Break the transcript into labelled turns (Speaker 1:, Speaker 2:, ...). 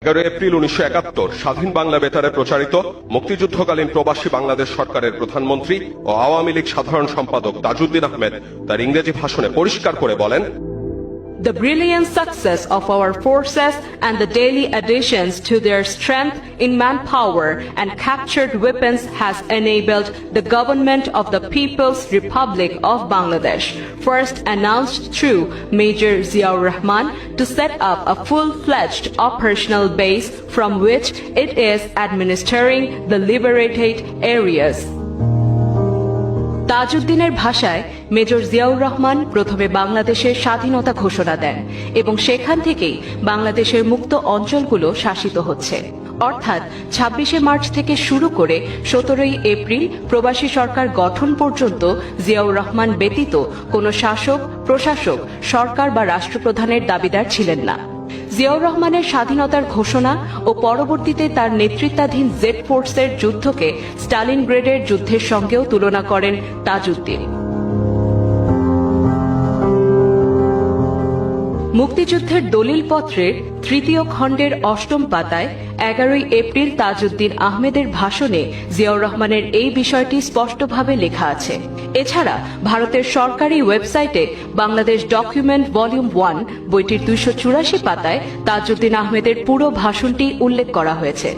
Speaker 1: April 1971 স্বাধীন বাংলা বেতারে প্রচারিত মুক্তিযুদ্ধকালীন প্রবাসী বাংলাদেশ সরকারের প্রধানমন্ত্রী ও আওয়ামী লীগ সাধারণ সম্পাদক তাজউদ্দিন আহমেদ তার ইংরেজি ভাষণে পরিষ্কার করে বলেন,
Speaker 2: The brilliant success of our forces and the daily additions to their strength in manpower and captured weapons has enabled the government of the People's Republic of Bangladesh, first announced through Major Ziaur Rahman, to set up a full-fledged operational base from which it is administering the liberated areas. তাজউদ্দিনের ভাষায় major Ziaur Rahman প্রথমে বাংলাদেশের স্বাধীনতা ঘোষণা দেন এবং সেখান থেকেই বাংলাদেশের মুক্ত অঞ্চলগুলো শাসিত হচ্ছে। অর্থাৎ ২৬শে মার্চ থেকে শুরু করে ১৭ই এপ্রিল প্রবাসী সরকার গঠন পর্যন্ত জিয়াউর রহমান ব্যতীত কোনো শাসক, প্রশাসক, সরকার বা রাষ্ট্রপ্রধানের দাবিদার ছিলেন না। জিয়াউর রহমানের স্বাধীনতার ঘোষণা ও পরবর্তীতে তার নেতৃত্বাধীন জেড ফোর্সের যুদ্ধকে স্টালিনগ্রেডের যুদ্ধের সঙ্গেও তুলনা করেন তাজউদ্দিন। মুক্তিযুদ্ধের দলিলপত্রের ৩য় খণ্ডের ৮ম পাতায় ১১ই এপ্রিল তাজউদ্দিন আহমেদের ভাষণে জিয়াউর রহমানের এই বিষয়টি স্পষ্টভাবে লেখা আছে। এছাড়া ভারতের সরকারি ওয়েবসাইটে বাংলাদেশ ডকুমেন্ট ভলিউম 1 বইটির ২৮৪ পাতায় তাজউদ্দিন আহমেদের পুরো ভাষণটি উল্লেখ করা হয়েছে।